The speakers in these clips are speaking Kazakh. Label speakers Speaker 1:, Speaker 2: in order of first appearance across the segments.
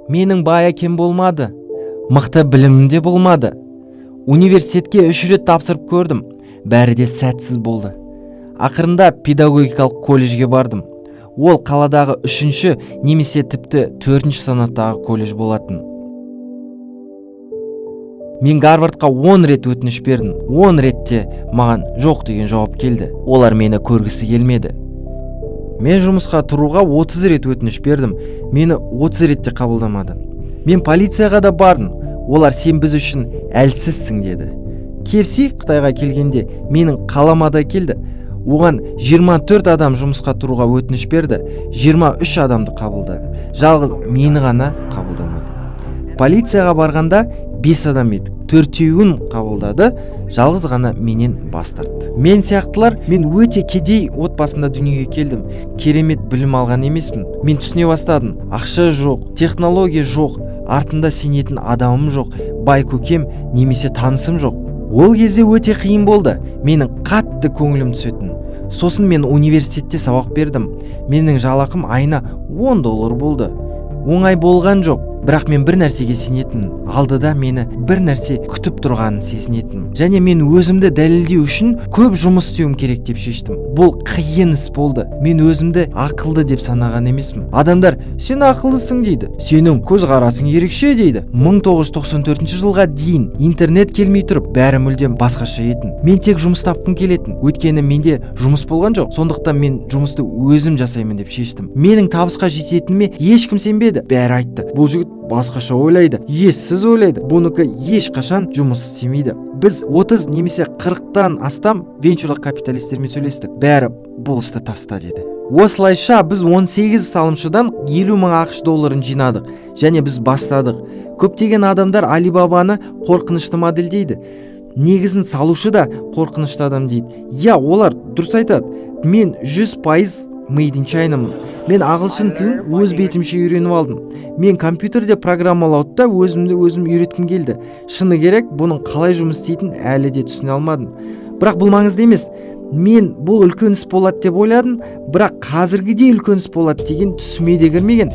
Speaker 1: Менің бай әкем болмады, мықты білімім де болмады. Университетке 3 рет тапсырып көрдім, бәрі де сәтсіз болды. Ақырында педагогикалық колледжге бардым. Ол қаладағы 3-ші немесе тіпті 4-ші санаттағы колледж болатын. Мен Гарвардқа 10 рет өтініш бердім. 10 ретте маған жоқ деген жауап келді. Олар мені көргісі келмеді. Мен жұмысқа тұруға 30 рет өтініш бердім. Мені 30 ретте қабылдамады. Мен полицияға да бардым. Олар сен біз үшін әлсізсің деді. KFC Қытайға келгенде менің қалама да келді. Оған 24 адам жұмысқа тұруға өтініш берді. 23 адамды қабылдады. Жалғыз мені ғана қабылдамады. Полицияға барғанда 5 адам еді. 4-еуін қабылдады, жалғыз ғана менен бас тартты. Мен сияқтылар, мен өте кедей отбасында дүниеге келдім. Керемет білім алған емеспін. Мен түсіне бастадым. Ақша жоқ, технология жоқ, артында сенетін адамым жоқ, бай көкем немесе танысым жоқ. Ол кезде өте қиын болды. Менің қатты көңілім түсетін. Сосын мен университетте сабақ бердім. Менің жалақым айына $10 болды. Оңай болған жоқ. Бірақ мен бір нәрсеге сенетін, алдыда мені бір нәрсе күтіп тұрғанын сезінетін. Және мен өзімді дәлелдеу үшін көп жұмыс істеуім керек деп шештім. Бұл қиын іс болды. Мен өзімді ақылды деп санаған емеспін. Адамдар, сен ақылдысың дейді. Сенің көзқарасың ерекше дейді. 1994 жылға дейін интернет келмей тұрып, бәрі мүлдем басқаша етін. Мен тек жұмыс тапқым келетін. Өйткені менде жұмыс болған жоқ. Сондықтан мен жұмысты өзім жасаймын деп шештім. Менің табысқа жететініме ешкім сенбеді. Бәрі айтты. Бұл жігіт басқаша ойлайды, ессіз ойлайды. Бұныкі ешқашан жұмыс істемейді. Біз 30 немесе 40-тан астам венчурлық капиталистермен сөйлестік. Бәрі бұл істі таста деді. Осылайша біз 18 салымшыдан 50 мың ақш долларын жинадық және біз бастадық. Көптеген адамдар Алибабаны қорқынышты модельдейді. Негізін салушы да қорқынышты адам дейді. Олар дұрыс айтады. Мен 100% Made in China'мын. Мен ағылшын тілін өз бетімше үйреніп алдым. Мен компьютерде программалауды да өзім үйреткім келді. Шыны керек, бұның қалай жұмыс істейтінін әлі де түсіне алмадым. Бірақ бұл маңызды емес. Мен бұл үлкен іс болады деп ойладым, бірақ қазіргідей үлкен іс болады деген түсіме де кірмеген.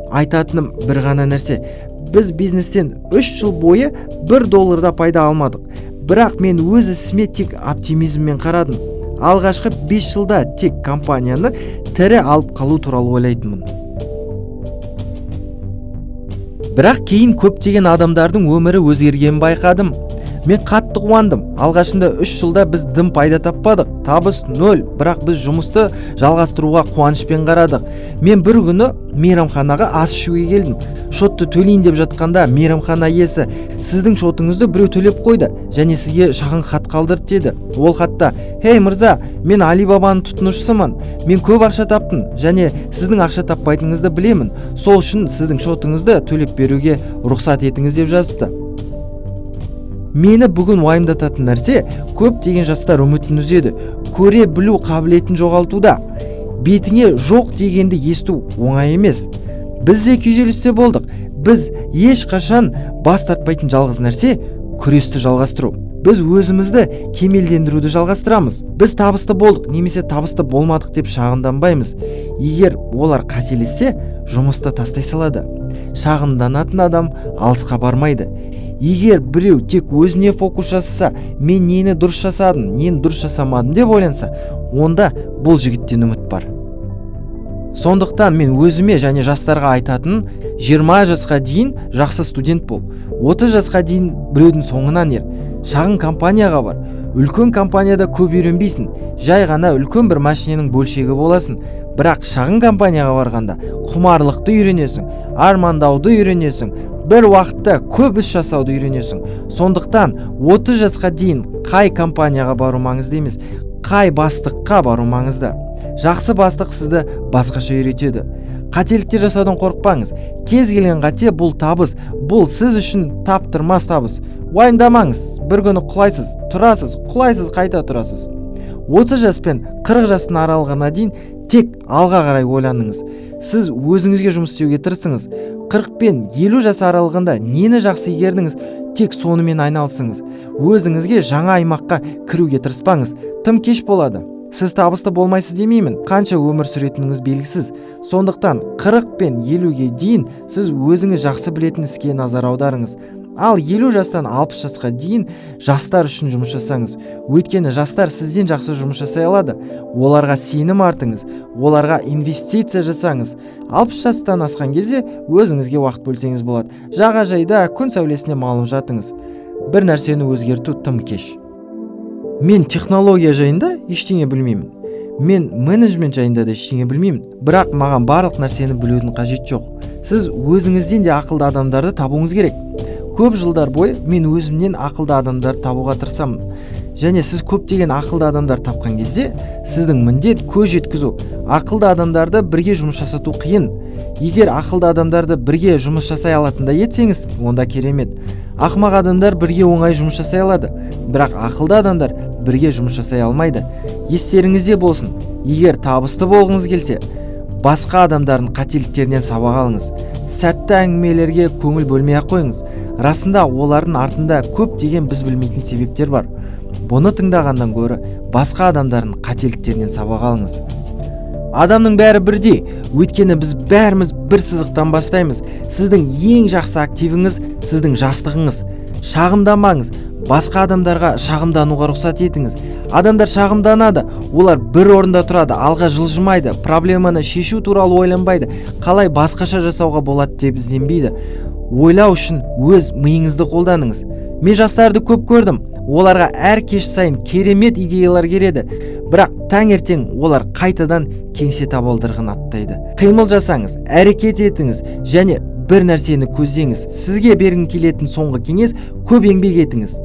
Speaker 1: Айтатыным бір ғана нәрсе. Біз бизнестен 3 жыл бойы $1 да пайда алмадық. Бірақ мен өз ісіме тек оптимизммен қарадым. Алғашқы 5 жылда тек компанияны тірі алып қалу туралы ойлайтынмын. Бірақ кейін көптеген адамдардың өмірі өзгергенін байқадым. Мен қатты қуандым. Алғашында 3 жылда біз дым пайда таппадық. Табыс 0, бірақ біз жұмысты жалғастыруға қуанышпен қарадық. Мен бір күні мейрамханаға ас ішуге келдім. Шотты төлейін деп жатқанда мейрамхана иесі сіздің шотыңызды біреу төлеп қойды және сізге шағын хат қалдырды деді. Ол хатта: "Хей мырза, мен Алибабаның тұтынушысымын. Мен көп ақша таптым және сіздің ақша таппайтыныңызды білемін. Сол үшін сіздің шотыңызды төлеп беруге рұқсат етіңіз" деп жазыпты. Мені бүгін уайымдататын нәрсе, көптеген жастар үмітін үзеді, көре білу қабілетін жоғалтуда. Бетіңе жоқ дегенді есту оңай емес. Біз де күйзелісте болдық. Біз ешқашан бас тартпайтын жалғыз нәрсе күресті жалғастыру. Біз өзімізді кемелдендіруді жалғастырамыз. Біз табысты болдық немесе табысты болмадық деп шағымданбаймыз. Егер олар қателессе, жұмысты тастай салады. Шағымданатын адам алысқа бармайды. Егер біреу тек өзіне фокус жасаса, мен нені дұрыс жасадым, нені дұрыс жасамадым деп ойланса, онда бұл жігіттен үміт бар. Сондықтан мен өзіме және жастарға айтатын: 20 жасқа дейін жақсы студент бол. 30 жасқа дейін біреудің соңынан ер. Шағын компанияға бар. Үлкен компанияда көп үйренбейсің. Жай ғана үлкен бір машиненің бөлшегі боласың. Бірақ шағын компанияға барғанда құмарлықты үйренесің, армандауды үйренесің, бір уақытта көп іс жасауды үйренесің. Сондықтан 30 жасқа дейін қай компанияға бару маңызды емес, қай бастыққа бару маңызды. Жақсы бастық сізді басқаша үйретеді. Қателіктер жасаудан қорықпаңыз. Кез келген қате бұл табыс, бұл сіз үшін таптырмас табыс. Уайымдамаңыз. Бір күні құлайсыз, тұрасыз, құлайсыз, қайта тұрасыз. 30 жас пен 40 жастың аралығына дейін тек алға қарай ойланыңыз. Сіз өзіңізге жұмыс істеуге тырысыңыз. 40 пен 50 жас аралығында нені жақсы игердіңіз, тек сонымен айналысыңыз. Өзіңізге жаңа аймаққа кіруге тырыспаңыз. Тым кеш болады. Сіз табысты болмайсыз демеймін, қанша өмір сүретініңіз белгісіз. Сондықтан 40 пен 50-ге дейін сіз өзіңіз жақсы білетін іске назар аударыңыз. Ал 50 жастан 60 жасқа дейін жастар үшін жұмыс жасаңыз. Өйткені жастар сізден жақсы жұмыс жасай алады. Оларға сенім артыңыз, оларға инвестиция жасаңыз. 60 жастан асқан кезде өзіңізге уақыт бөлсеңіз болады. Жағажайда күн сәулесіне малып жатыңыз. Бір нәрсені өзгерту тым кеш. Мен технология жайында ештеңе білмеймін. Мен менеджмент жайында да ештеңе білмеймін. Бірақ маған барлық нәрсені білудің қажет жоқ. Сіз өзіңізден де ақылды адамдарды табуыңыз керек. Көп жылдар бойы мен өзімнен ақылды адамдар табуға тырысамын. Және сіз көптеген ақылды адамдар тапқан кезде, сіздің міндет көз жеткізу. Ақылды адамдарды бірге жұмыс жасату қиын. Егер ақылды адамдарды бірге жұмыс жасай алатындай етсеңіз, онда керемет. Ақымақ адамдар бірге оңай жұмыс жасай алады, бірақ ақылды адамдар бірге жұмыс жасай алмайды. Естеріңізде болсын, егер табысты болғыңыз келсе, басқа адамдардың қателіктерінен сабақ алыңыз. Сәтті әңгімелерге көңіл бөлмей ақ қойыңыз. Расында олардың артында көптеген біз білмейтін себептер бар. Бұны тыңдағандан гөрі басқа адамдардың қателіктерінен сабақ алыңыз. Адамның бәрі бірдей, өйткені біз бәріміз бір сызықтан бастаймыз. Сіздің ең жақсы активіңіз сіздің жастығыңыз. Шағымданбаңыз, басқа адамдарға шағымдануға рұқсат етіңіз. Адамдар шағымданады, олар бір орында тұрады, алға жылжымайды, проблеманы шешу туралы ойланбайды, қалай басқаша жасауға болады деп ізденбейді. Ойлау үшін өз миыңызды қолданыңыз. Мен жастарды көп көрдім, оларға әр кеш сайын керемет идеялар келеді, бірақ таңертең олар қайтадан кеңсе табалдырығын аттайды. Қимыл жасаңыз, әрекет етіңіз және бір нәрсені көздеңіз. Сізге бергім келетін соңғы кеңес көп еңбек етіңіз.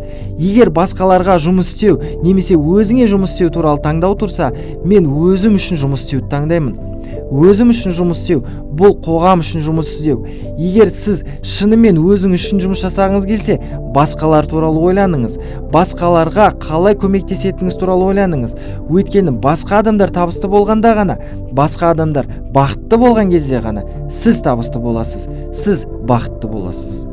Speaker 1: Егер басқаларға жұмыс істеу немесе өзіңе жұмыс істеу туралы таңдау тұрса, мен өзім үшін жұмыс істеуді таңдаймын. Өзім үшін жұмыс істеу, бұл қоғам үшін жұмыс істеу. Егер сіз шынымен өзіңіз үшін жұмыс жасағыңыз келсе, басқалар туралы ойланыңыз. Басқаларға қалай көмектесетіңіз туралы ойланыңыз. Өйткені басқа адамдар табысты болғанда ғана, басқа адамдар бақытты болған кезде ғана сіз табысты боласыз. Сіз бақытты боласыз.